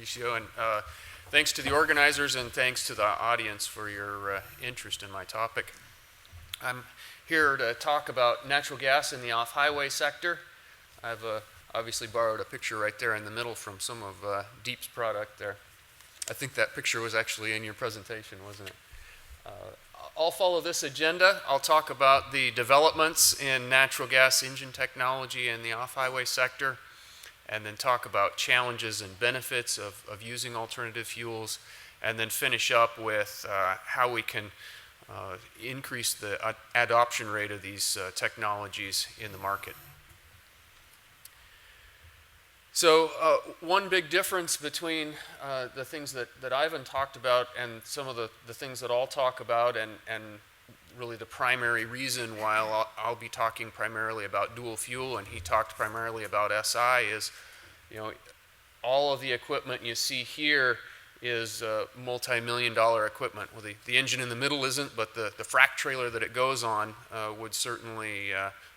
Mauricio, and thanks to the organizers and thanks to the audience for your interest in my topic. I'm here to talk about natural gas in the off-highway sector. I've obviously borrowed a picture right there in the middle from some of Deep's product there. I think that picture was actually in your presentation, wasn't it? I'll follow this agenda. I'll talk about the developments in natural gas engine technology in the off-highway sector, and then talk about challenges and benefits of using alternative fuels, and then finish up with how we can increase the adoption rate of these technologies in the market. So one big difference between the things that Ivan talked about and some of the things that I'll talk about, and really the primary reason why I'll be talking primarily about dual fuel and he talked primarily about SI is, all of the equipment you see here is multi-million-dollar equipment. Well, the engine in the middle isn't, but the frac trailer that it goes on would certainly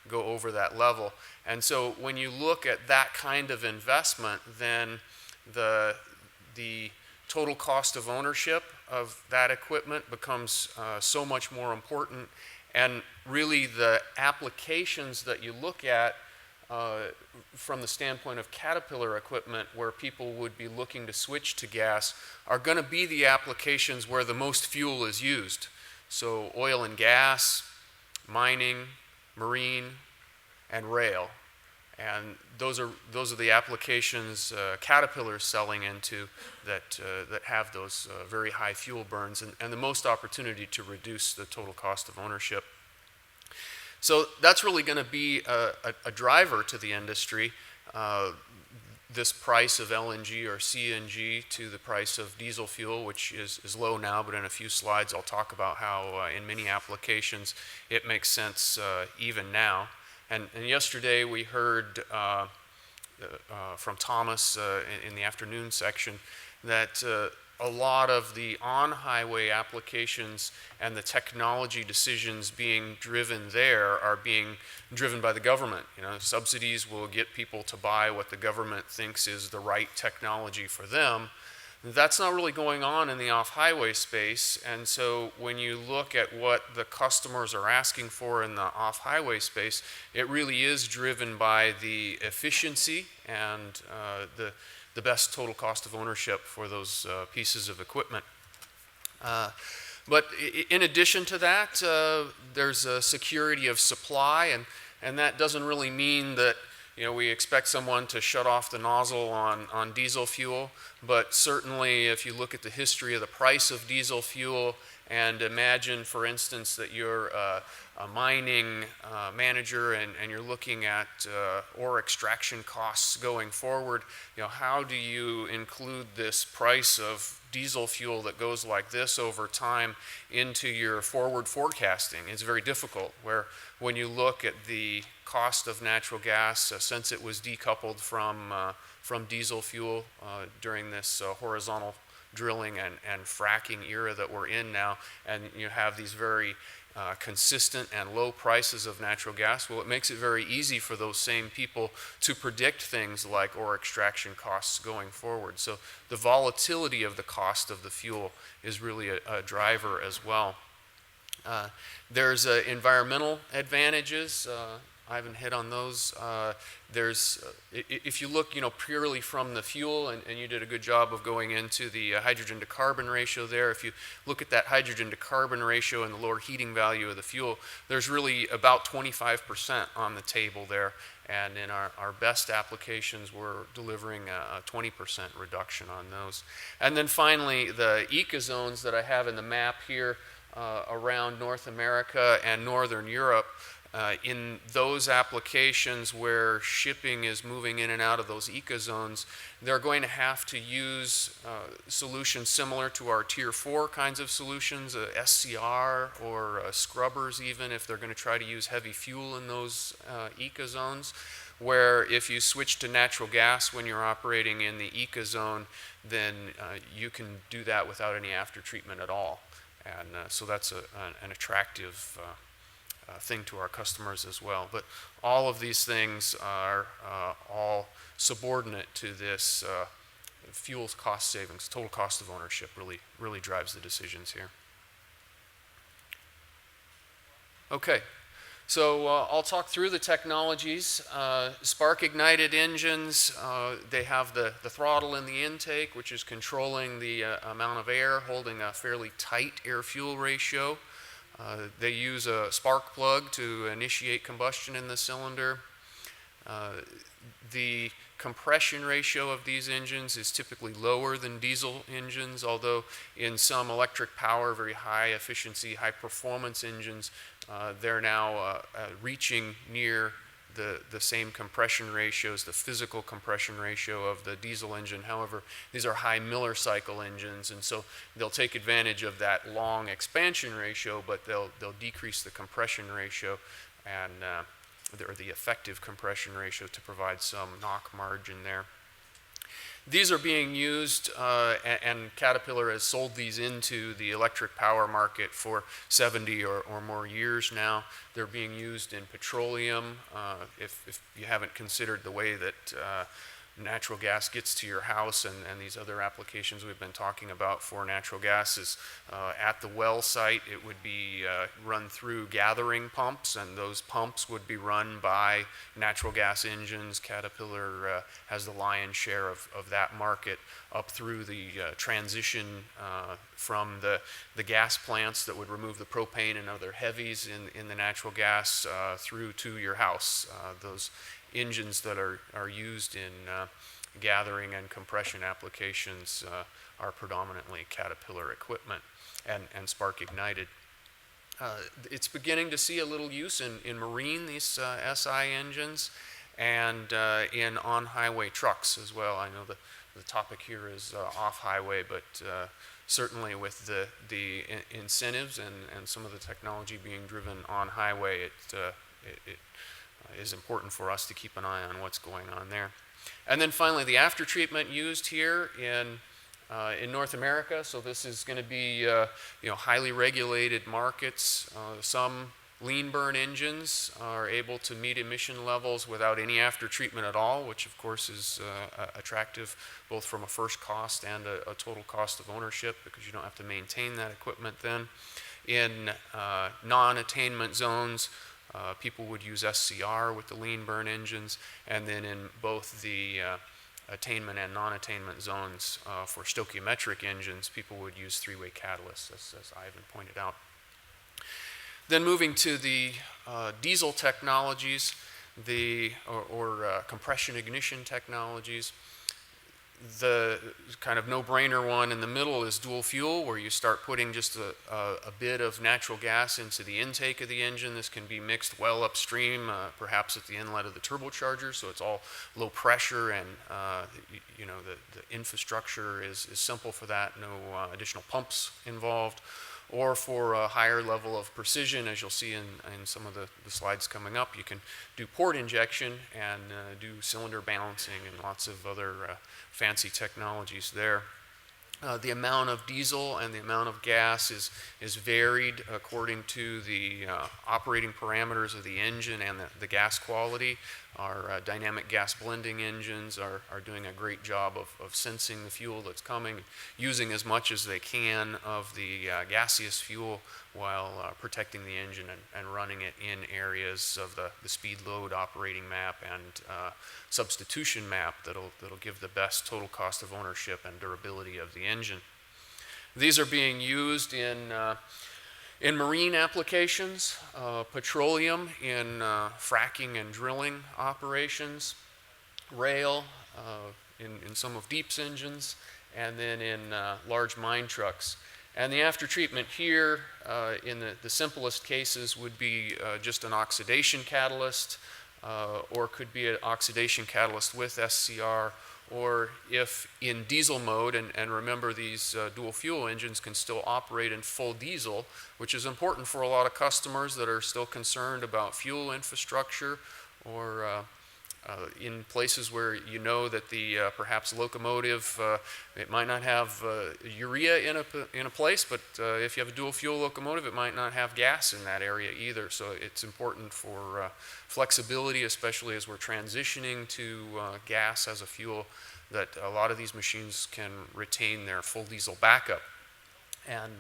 go over that level. And so when you look at that kind of investment, then the total cost of ownership of that equipment becomes so much more important. And really the applications that you look at from the standpoint of Caterpillar equipment where people would be looking to switch to gas are going to be the applications where the most fuel is used. So oil and gas, mining, marine, and rail. And those are the applications Caterpillar is selling into that have those very high fuel burns and the most opportunity to reduce the total cost of ownership. So that's really going to be a driver to the industry, this price of LNG or CNG to the price of diesel fuel, which is low now, but in a few slides I'll talk about how in many applications it makes sense even now. And yesterday we heard from Thomas in the afternoon section that a lot of the on-highway applications and the technology decisions being driven there are being driven by the government. Subsidies will get people to buy what the government thinks is the right technology for them. That's not really going on in the off-highway space, and so when you look at what the customers are asking for in the off-highway space, it really is driven by the efficiency and the best total cost of ownership for those pieces of equipment. But in addition to that, there's a security of supply, and that doesn't really mean that we expect someone to shut off the nozzle on diesel fuel, but certainly if you look at the history of the price of diesel fuel and imagine, for instance, that you're a mining manager and you're looking at ore extraction costs going forward, how do you include this price of diesel fuel that goes like this over time into your forward forecasting? It's very difficult, where when you look at the cost of natural gas since it was decoupled from diesel fuel during this horizontal drilling and fracking era that we're in now, and you have these very consistent and low prices of natural gas, well, it makes it very easy for those same people to predict things like ore extraction costs going forward. So the volatility of the cost of the fuel is really a driver as well. There's environmental advantages. I haven't hit on those. If you look, purely from the fuel, and you did a good job of going into the hydrogen to carbon ratio there. If you look at that hydrogen to carbon ratio and the lower heating value of the fuel, there's really about 25% on the table there. And in our best applications, we're delivering a 20% reduction on those. And then finally, the ecozones that I have in the map here around North America and Northern Europe, in those applications where shipping is moving in and out of those ecozones, they're going to have to use solutions similar to our Tier 4 kinds of solutions, SCR or scrubbers even, if they're going to try to use heavy fuel in those ecozones. Where if you switch to natural gas when you're operating in the ecozone, then you can do that without any after treatment at all. And so that's an attractive thing to our customers as well. But all of these things are all subordinate to this fuel's cost savings, total cost of ownership really drives the decisions here. Okay, so I'll talk through the technologies. Spark-ignited engines, they have the throttle in the intake, which is controlling the amount of air, holding a fairly tight air-fuel ratio. They use a spark plug to initiate combustion in the cylinder. The compression ratio of these engines is typically lower than diesel engines, although in some electric power, very high efficiency, high performance engines, they're now reaching near the same compression ratios, the physical compression ratio of the diesel engine. However, these are high Miller cycle engines, and so they'll take advantage of that long expansion ratio, but they'll decrease the compression ratio and or the effective compression ratio to provide some knock margin there. These are being used, and Caterpillar has sold these into the electric power market for 70 or more years now. They're being used in petroleum. If you haven't considered the way that natural gas gets to your house and these other applications we've been talking about for natural gas is at the well site, it would be run through gathering pumps, and those pumps would be run by natural gas engines. Caterpillar has the lion's share of that market up through the transition from the gas plants that would remove the propane and other heavies in the natural gas through to your house. Those engines that are used in gathering and compression applications are predominantly Caterpillar equipment and spark ignited. It's beginning to see a little use in marine, these SI engines, and in on-highway trucks as well. I know the topic here is off-highway, but certainly with the incentives and some of the technology being driven on-highway, it is important for us to keep an eye on what's going on there. And then finally, the after-treatment used here in North America. So this is going to be highly regulated markets. Some lean burn engines are able to meet emission levels without any after-treatment at all, which of course is attractive both from a first cost and a total cost of ownership, because you don't have to maintain that equipment then. In non-attainment zones, people would use SCR with the lean burn engines, and then in both the attainment and non-attainment zones for stoichiometric engines, people would use three-way catalysts, as Ivan pointed out. Then moving to the diesel technologies, or compression ignition technologies. The kind of no-brainer one in the middle is dual fuel, where you start putting just a bit of natural gas into the intake of the engine. This can be mixed well upstream, perhaps at the inlet of the turbocharger, so it's all low pressure, and the infrastructure is simple for that, no additional pumps involved. Or for a higher level of precision, as you'll see in some of the slides coming up, you can do port injection and do cylinder balancing and lots of other fancy technologies there. The amount of diesel and the amount of gas is varied according to the operating parameters of the engine and the gas quality. Our dynamic gas blending engines are doing a great job of sensing the fuel that's coming, using as much as they can of the gaseous fuel while protecting the engine and running it in areas of the speed load operating map and substitution map that'll give the best total cost of ownership and durability of the engine. These are being used in marine applications, petroleum in fracking and drilling operations, rail in some of Deep's engines, and then in large mine trucks. And the after-treatment here in the simplest cases would be just an oxidation catalyst, or could be an oxidation catalyst with SCR, or if in diesel mode, and remember these dual fuel engines can still operate in full diesel, which is important for a lot of customers that are still concerned about fuel infrastructure, or in places where you know that the perhaps locomotive, it might not have urea in a place, but if you have a dual fuel locomotive, it might not have gas in that area either. So it's important for flexibility, especially as we're transitioning to gas as a fuel, that a lot of these machines can retain their full diesel backup. And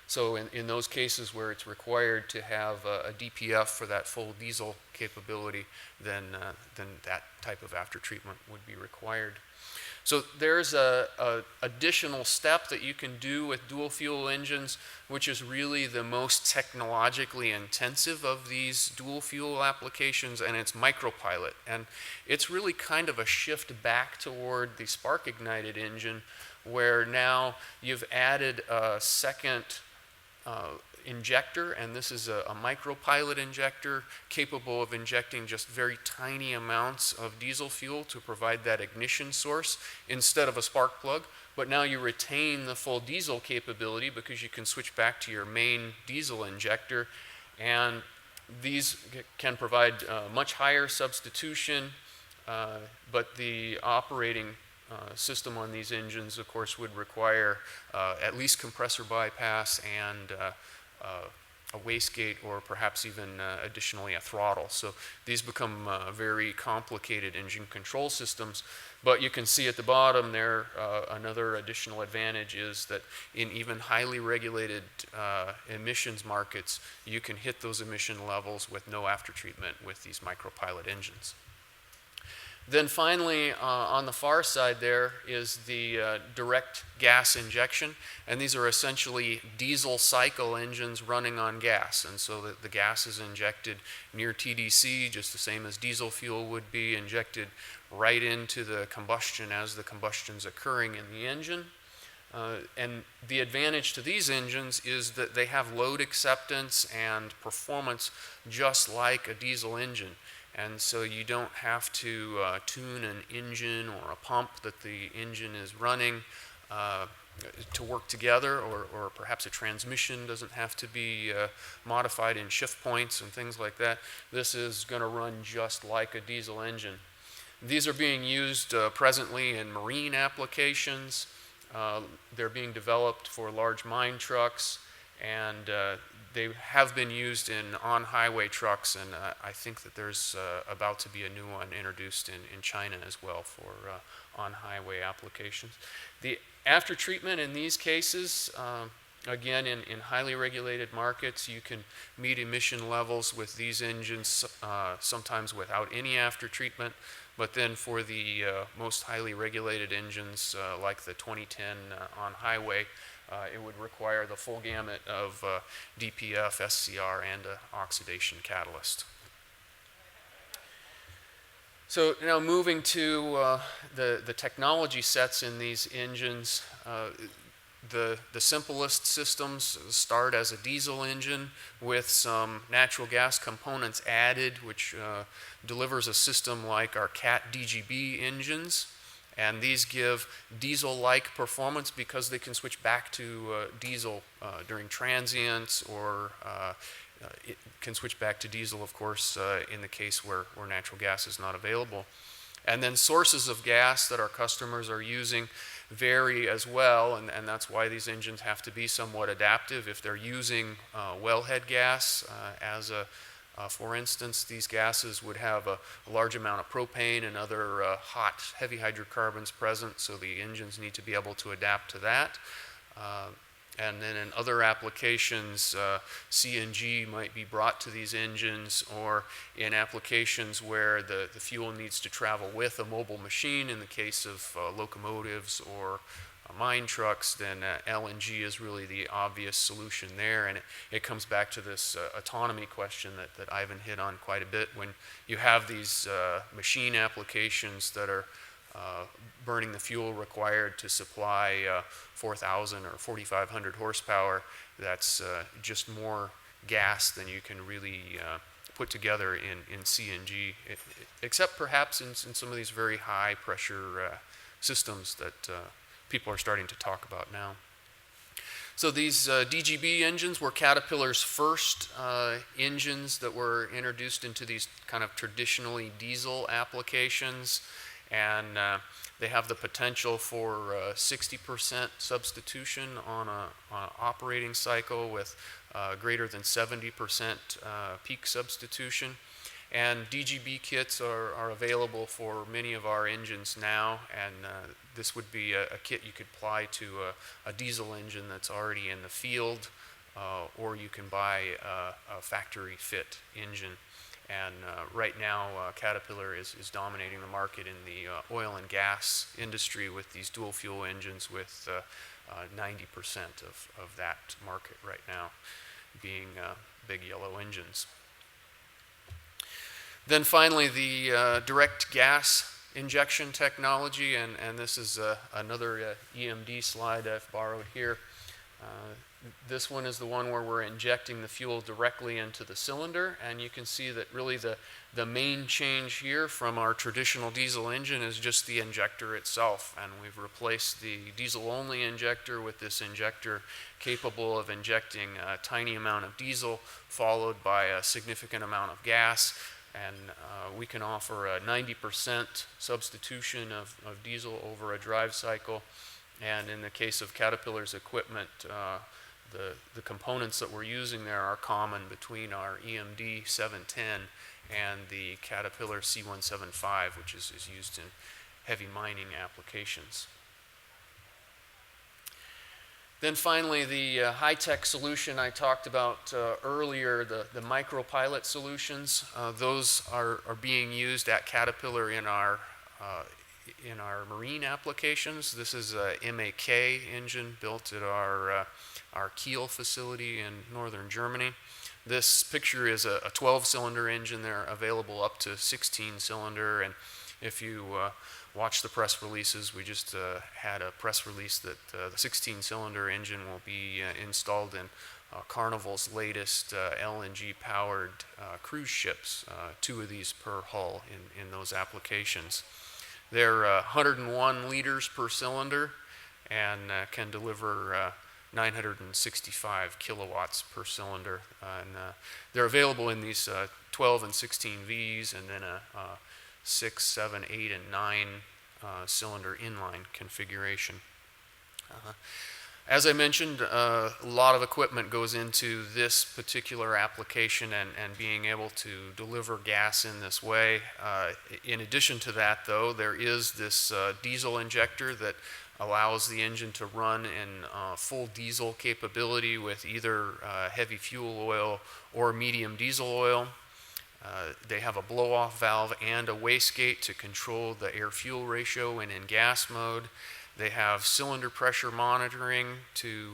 so in those cases where it's required to have a DPF for that full diesel capability, then that type of after treatment would be required. So there's a additional step that you can do with dual fuel engines, which is really the most technologically intensive of these dual fuel applications, and it's micropilot. And it's really kind of a shift back toward the spark ignited engine, where now you've added a second injector, and this is a micropilot injector capable of injecting just very tiny amounts of diesel fuel to provide that ignition source instead of a spark plug. But now you retain the full diesel capability because you can switch back to your main diesel injector, and these can provide much higher substitution, but the operating system on these engines, of course, would require at least compressor bypass and a wastegate, or perhaps even additionally a throttle. So these become very complicated engine control systems. But you can see at the bottom there, another additional advantage is that in even highly regulated emissions markets, you can hit those emission levels with no aftertreatment with these micropilot engines. Then finally, on the far side there is the direct gas injection, and these are essentially diesel cycle engines running on gas, and so the gas is injected near TDC, just the same as diesel fuel would be injected right into the combustion as the combustion's occurring in the engine. And the advantage to these engines is that they have load acceptance and performance just like a diesel engine. And so you don't have to tune an engine or a pump that the engine is running to work together, or perhaps a transmission doesn't have to be modified in shift points and things like that. This is going to run just like a diesel engine. These are being used presently in marine applications. They're being developed for large mine trucks, and they have been used in on-highway trucks, and I think that there's about to be a new one introduced in China as well for on-highway applications. The after-treatment in these cases, again, in highly regulated markets, you can meet emission levels with these engines sometimes without any after-treatment, but then for the most highly regulated engines like the 2010 on-highway, it would require the full gamut of DPF, SCR, and an oxidation catalyst. So now moving to the technology sets in these engines, the simplest systems start as a diesel engine with some natural gas components added, which delivers a system like our CAT DGB engines. And these give diesel-like performance because they can switch back to diesel during transients, or it can switch back to diesel, of course, in the case where natural gas is not available. And then sources of gas that our customers are using vary as well, and that's why these engines have to be somewhat adaptive. If they're using wellhead gas for instance, these gases would have a large amount of propane and other hot, heavy hydrocarbons present, so the engines need to be able to adapt to that. And then in other applications, CNG might be brought to these engines, or in applications where the fuel needs to travel with a mobile machine, in the case of locomotives or mine trucks, then LNG is really the obvious solution there. And it comes back to this autonomy question that Ivan hit on quite a bit. When you have these machine applications that are burning the fuel required to supply 4,000 or 4,500 horsepower, that's just more gas than you can really put together in CNG, except perhaps in some of these very high pressure systems that people are starting to talk about now. So these DGB engines were Caterpillar's first engines that were introduced into these kind of traditionally diesel applications, and they have the potential for 60% substitution on an operating cycle with greater than 70% peak substitution. And DGB kits are available for many of our engines now, and this would be a kit you could apply to a diesel engine that's already in the field, or you can buy a factory fit engine. And right now, Caterpillar is dominating the market in the oil and gas industry with these dual fuel engines, with 90% of that market right now being big yellow engines. Then finally, the direct gas injection technology, and this is another EMD slide I've borrowed here. This one is the one where we're injecting the fuel directly into the cylinder, and you can see that really the main change here from our traditional diesel engine is just the injector itself, and we've replaced the diesel-only injector with this injector capable of injecting a tiny amount of diesel followed by a significant amount of gas, and we can offer a 90% substitution of diesel over a drive cycle. And in the case of Caterpillar's equipment, the components that we're using there are common between our EMD 710 and the Caterpillar C175, which is used in heavy mining applications. Then finally, the high-tech solution I talked about earlier, the micropilot solutions, those are being used at Caterpillar in our marine applications. This is a MAK engine built at our Kiel facility in northern Germany. This picture is a 12-cylinder engine. They're available up to 16-cylinder, and if you watch the press releases, we just had a press release that the 16-cylinder engine will be installed in Carnival's latest LNG-powered cruise ships, 2 of these per hull in those applications. They're 101 liters per cylinder and can deliver 965 kilowatts per cylinder. And they're available in these 12 and 16 Vs, and then a 6, 7, 8, and 9 cylinder inline configuration. As I mentioned, a lot of equipment goes into this particular application and being able to deliver gas in this way. In addition to that, though, there is this diesel injector that allows the engine to run in full diesel capability with either heavy fuel oil or medium diesel oil. They have a blow-off valve and a wastegate to control the air-fuel ratio when in gas mode. They have cylinder pressure monitoring to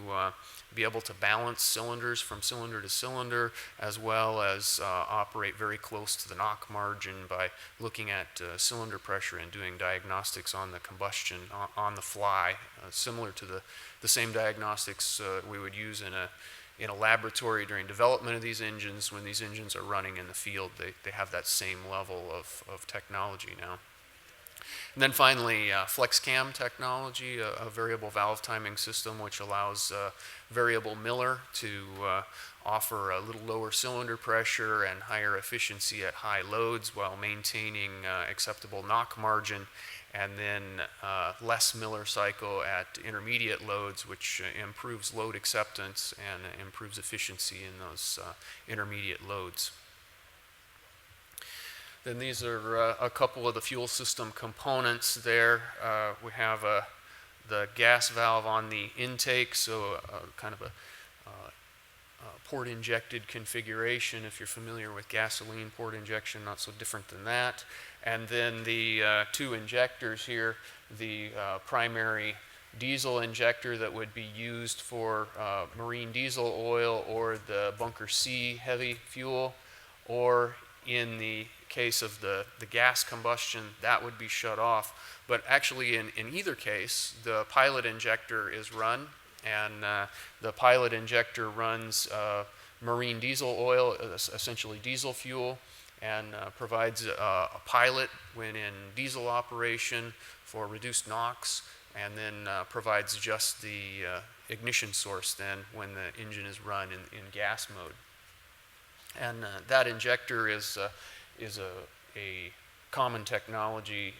be able to balance cylinders from cylinder to cylinder, as well as operate very close to the knock margin by looking at cylinder pressure and doing diagnostics on the combustion on the fly, similar to the same diagnostics we would use in a laboratory during development of these engines. When these engines are running in the field, they have that same level of technology now. And then finally, FlexCam technology, a variable valve timing system which allows variable Miller to offer a little lower cylinder pressure and higher efficiency at high loads while maintaining acceptable knock margin, and then less Miller cycle at intermediate loads, which improves load acceptance and improves efficiency in those intermediate loads. Then these are a couple of the fuel system components there. We have the gas valve on the intake, so kind of a port-injected configuration. If you're familiar with gasoline port injection, not so different than that. And then the 2 injectors here, the primary diesel injector that would be used for marine diesel oil or the bunker C heavy fuel, or in the case of the gas combustion, that would be shut off. But actually in either case, the pilot injector is run, and the pilot injector runs marine diesel oil, essentially diesel fuel, and provides a pilot when in diesel operation for reduced NOx, and then provides just the ignition source then when the engine is run in gas mode. And that injector is a common technology,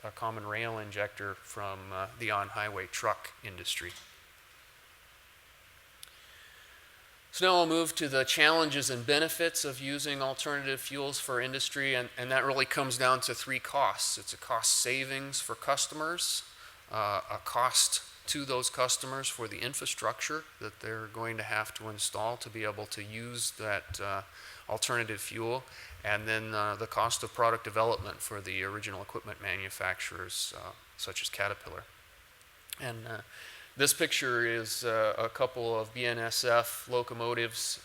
a common rail injector from the on-highway truck industry. So now I'll move to the challenges and benefits of using alternative fuels for industry, and that really comes down to three costs. It's a cost savings for customers, a cost to those customers for the infrastructure that they're going to have to install to be able to use that alternative fuel, and then the cost of product development for the original equipment manufacturers such as Caterpillar. And this picture is a couple of BNSF locomotives,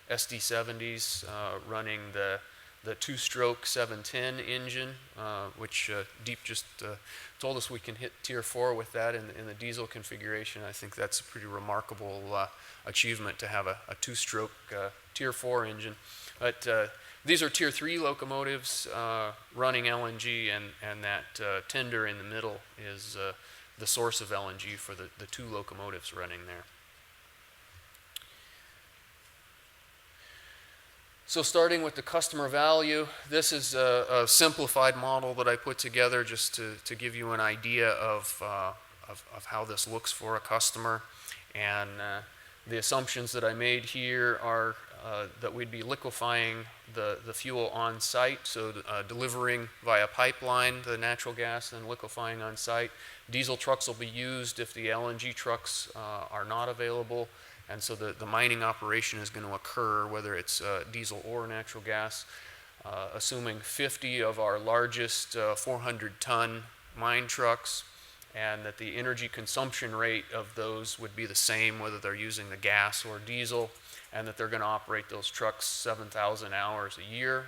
SD70s, running the two-stroke 710 engine, which Deep just told us we can hit Tier 4 with that in the diesel configuration. I think that's a pretty remarkable achievement to have a two-stroke Tier 4 engine. But these are Tier 3 locomotives running LNG, and that tender in the middle is the source of LNG for the two locomotives running there. So starting with the customer value, this is a simplified model that I put together just to give you an idea of how this looks for a customer. And the assumptions that I made here are that we'd be liquefying the fuel on site, so delivering via pipeline the natural gas and liquefying on site. Diesel trucks will be used if the LNG trucks are not available, and so the mining operation is going to occur whether it's diesel or natural gas. Assuming 50 of our largest 400-ton mine trucks, and that the energy consumption rate of those would be the same whether they're using the gas or diesel, and that they're going to operate those trucks 7,000 hours a year.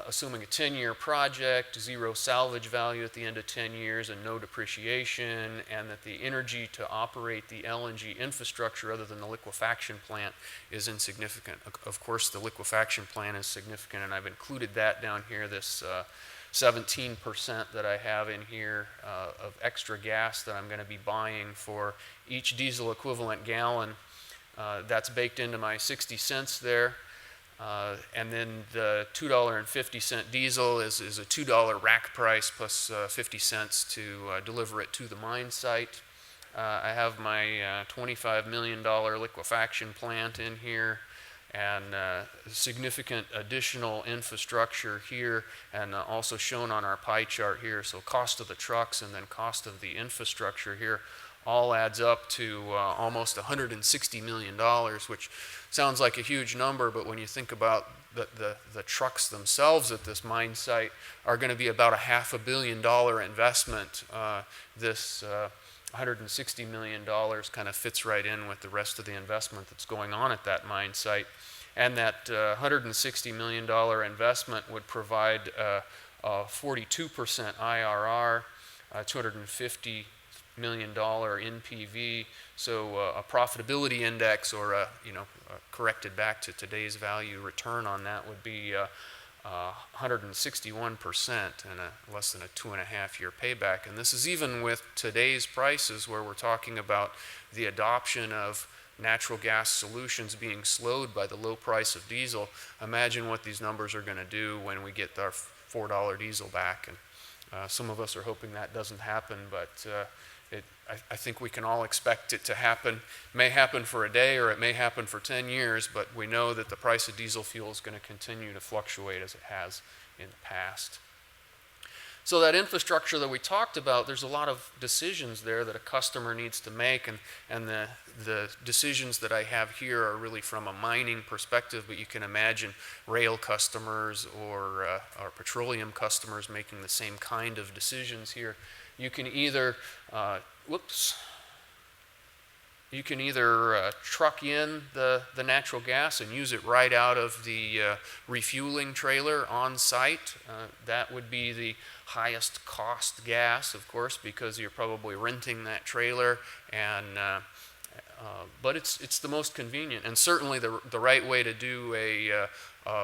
Assuming a 10-year project, zero salvage value at the end of 10 years and no depreciation, and that the energy to operate the LNG infrastructure other than the liquefaction plant is insignificant. Of course, the liquefaction plant is significant, and I've included that down here, this 17% that I have in here of extra gas that I'm going to be buying for each diesel equivalent gallon. That's baked into my 60 cents there. And then the $2.50 diesel is a $2 rack price plus 50 cents to deliver it to the mine site. I have my $25 million liquefaction plant in here, and significant additional infrastructure here, and also shown on our pie chart here. So cost of the trucks and then cost of the infrastructure here all adds up to almost $160 million, which sounds like a huge number, but when you think about the trucks themselves at this mine site are going to be about a $500 million investment. This $160 million kind of fits right in with the rest of the investment that's going on at that mine site. And that $160 million investment would provide a 42% IRR, $250 million NPV, so a profitability index, or corrected back to today's value return on that would be 161% and less than a 2.5-year payback. And this is even with today's prices, where we're talking about the adoption of natural gas solutions being slowed by the low price of diesel. Imagine what these numbers are going to do when we get our $4 diesel back. And some of us are hoping that doesn't happen, but I think we can all expect it to happen. It may happen for a day or it may happen for 10 years, but we know that the price of diesel fuel is going to continue to fluctuate as it has in the past. So that infrastructure that we talked about, there's a lot of decisions there that a customer needs to make, and the decisions that I have here are really from a mining perspective, but you can imagine rail customers or petroleum customers making the same kind of decisions here. You can either truck in the natural gas and use it right out of the refueling trailer on site. That would be the highest cost gas, of course, because you're probably renting that trailer, and but it's the most convenient, and certainly the right way to do a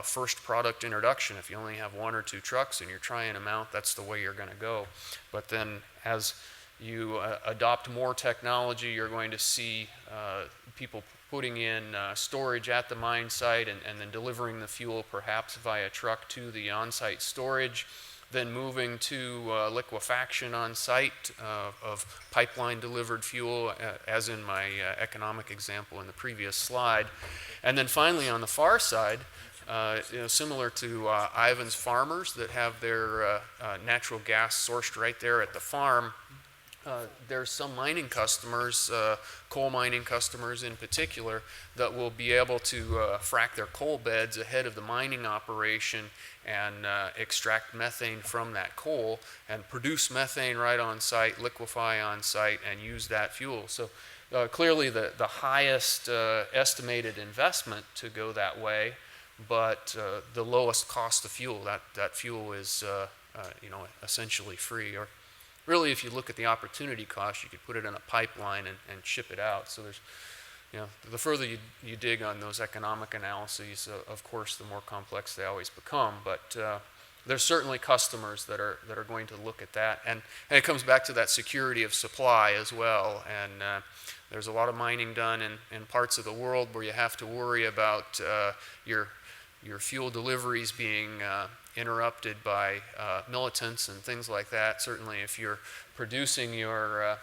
first product introduction. If you only have one or two trucks and you're trying them out, that's the way you're going to go. But then as you adopt more technology, you're going to see people putting in storage at the mine site and then delivering the fuel perhaps via truck to the on-site storage. then moving to liquefaction on site of pipeline delivered fuel, as in my economic example in the previous slide. And then finally on the far side, similar to Ivan's farmers that have their natural gas sourced right there at the farm, there's some mining customers, coal mining customers in particular, that will be able to frack their coal beds ahead of the mining operation and extract methane from that coal and produce methane right on site, liquefy on site, and use that fuel. So clearly the highest estimated investment to go that way, but the lowest cost of fuel. That fuel is essentially free. Or really, if you look at the opportunity cost, you could put it in a pipeline and ship it out. So there's, the further you dig on those economic analyses, of course, the more complex they always become. But there's certainly customers that are going to look at that, and it comes back to that security of supply as well. And there's a lot of mining done in parts of the world where you have to worry about your fuel deliveries being interrupted by militants and things like that. Certainly, if you're producing your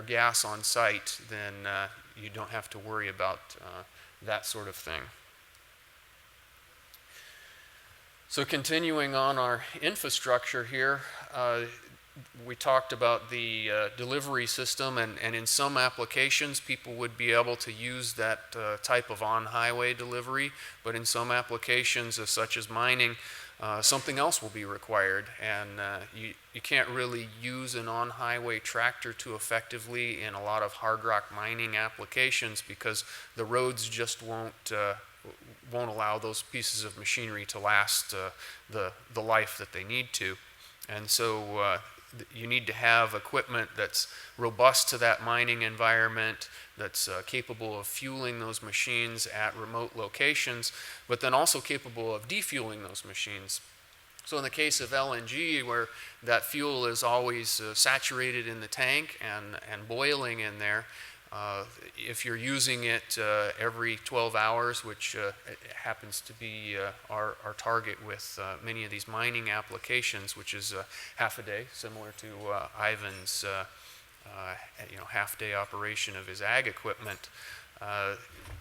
gas on site, then you don't have to worry about that sort of thing. So continuing on our infrastructure here, we talked about the delivery system, and in some applications people would be able to use that type of on-highway delivery, but in some applications, such as mining, something else will be required, and you can't really use an on-highway tractor too effectively in a lot of hard rock mining applications because the roads just won't allow those pieces of machinery to last the life that they need to. And so you need to have equipment that's robust to that mining environment, that's capable of fueling those machines at remote locations, but then also capable of defueling those machines. So in the case of LNG, where that fuel is always saturated in the tank and boiling in there, if you're using it every 12 hours, which happens to be our target with many of these mining applications, which is half a day, similar to Ivan's half-day operation of his ag equipment.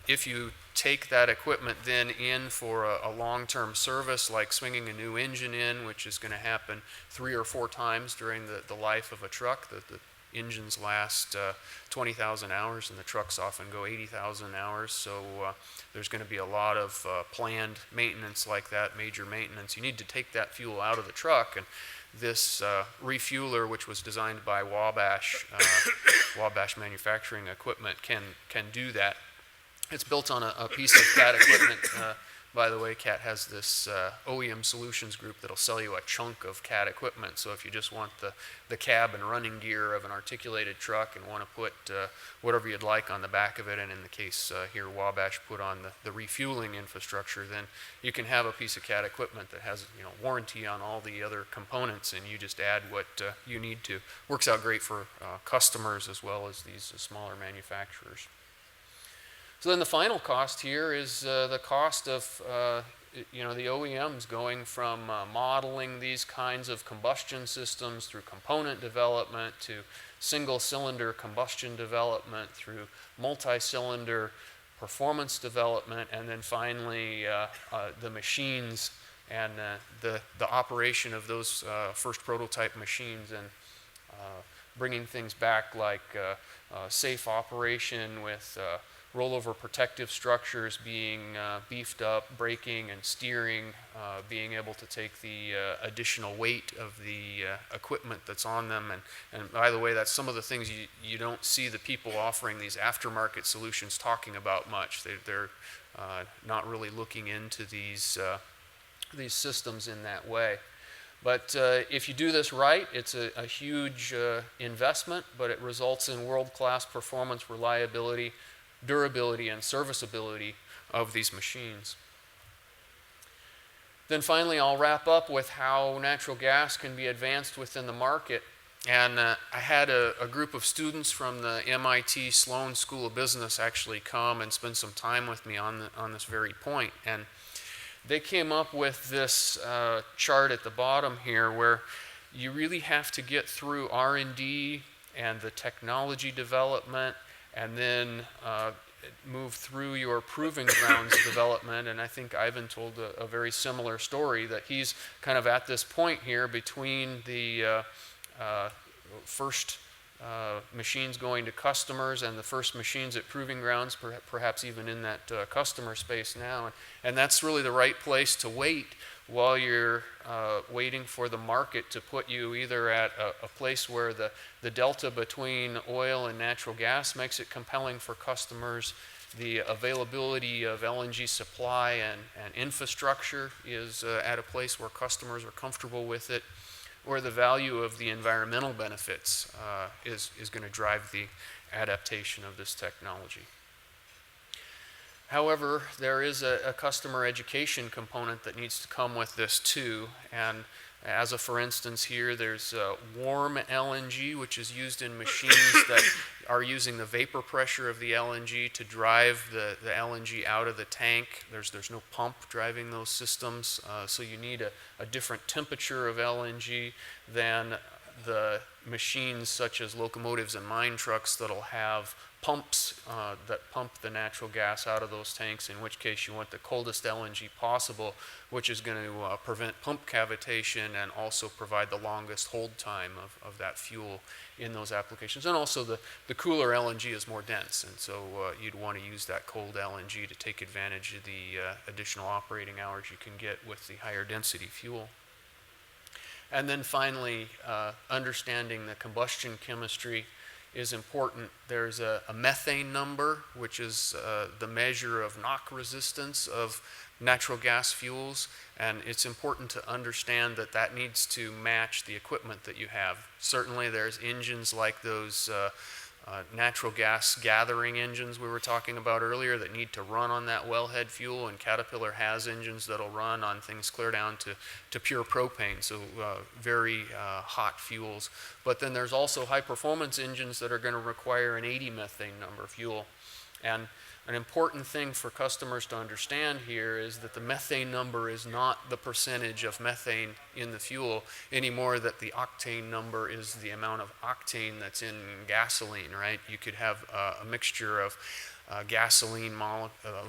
If you take that equipment then in for a long-term service, like swinging a new engine in, which is going to happen 3 or 4 times during the life of a truck, the engines last 20,000 hours, and the trucks often go 80,000 hours. So there's going to be a lot of planned maintenance like that, major maintenance. You need to take that fuel out of the truck, and this refueler, which was designed by Wabash, Wabash Manufacturing Equipment, can do that. It's built on a piece of CAT equipment. By the way, CAT has this OEM solutions group that'll sell you a chunk of CAT equipment. So if you just want the cab and running gear of an articulated truck and want to put whatever you'd like on the back of it, and in the case here Wabash put on the refueling infrastructure, then you can have a piece of CAT equipment that has warranty on all the other components, and you just add what you need to. Works out great for customers as well as these smaller manufacturers. So then the final cost here is the cost of the OEMs going from modeling these kinds of combustion systems through component development to single-cylinder combustion development through multi-cylinder performance development, and then finally the machines and the operation of those first prototype machines, and bringing things back like safe operation with rollover protective structures being beefed up, braking and steering, being able to take the additional weight of the equipment that's on them. And by the way, that's some of the things you don't see the people offering these aftermarket solutions talking about much. They're not really looking into these systems in that way. But if you do this right, it's a huge investment, but it results in world-class performance, reliability, durability, and serviceability of these machines. Then finally, I'll wrap up with how natural gas can be advanced within the market. And I had a group of students from the MIT Sloan School of Business actually come and spend some time with me on this very point. And they came up with this chart at the bottom here where you really have to get through R&D and the technology development and then move through your proving grounds development. And I think Ivan told a very similar story, that he's kind of at this point here between the first machines going to customers and the first machines at proving grounds, perhaps even in that customer space now. And that's really the right place to wait while you're waiting for the market to put you either at a place where the delta between oil and natural gas makes it compelling for customers, the availability of LNG supply and infrastructure is at a place where customers are comfortable with it, or the value of the environmental benefits is going to drive the adaptation of this technology. However, there is a customer education component that needs to come with this too. And as a for instance here, there's warm LNG, which is used in machines that are using the vapor pressure of the LNG to drive the LNG out of the tank. There's no pump driving those systems, so you need a different temperature of LNG than the machines such as locomotives and mine trucks that'll have pumps that pump the natural gas out of those tanks, in which case you want the coldest LNG possible, which is going to prevent pump cavitation and also provide the longest hold time of that fuel in those applications. And also the cooler LNG is more dense, and so you'd want to use that cold LNG to take advantage of the additional operating hours you can get with the higher density fuel. And then finally, understanding the combustion chemistry is important. There's a methane number, which is the measure of knock resistance of natural gas fuels, and it's important to understand that that needs to match the equipment that you have. Certainly there's engines like those natural gas gathering engines we were talking about earlier that need to run on that wellhead fuel, and Caterpillar has engines that'll run on things clear down to pure propane, so very hot fuels. But then there's also high performance engines that are going to require an 80 methane number fuel. And an important thing for customers to understand here is that the methane number is not the percentage of methane in the fuel anymore, that the octane number is the amount of octane that's in gasoline, right? You could have a mixture of gasoline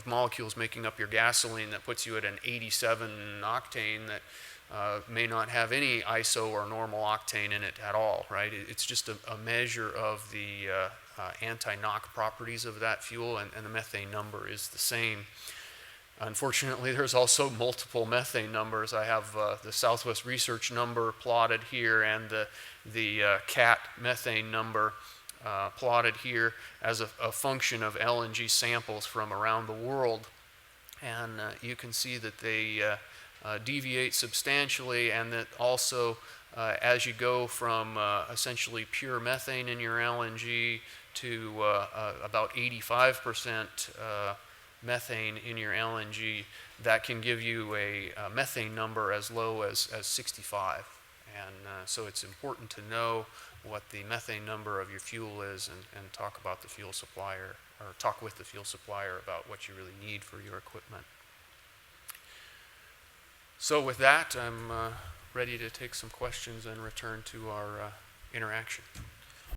molecules making up your gasoline that puts you at an 87 octane that may not have any iso or normal octane in it at all, right? It's just a measure of the anti-knock properties of that fuel, and the methane number is the same. Unfortunately, there's also multiple methane numbers. I have the Southwest Research number plotted here, and the CAT methane number plotted here as a function of LNG samples from around the world. And you can see that they deviate substantially, and that also as you go from essentially pure methane in your LNG to about 85% methane in your LNG, that can give you a methane number as low as 65. And so it's important to know what the methane number of your fuel is, and talk about the fuel supplier, or talk with the fuel supplier about what you really need for your equipment. So with that, I'm ready to take some questions and return to our interaction.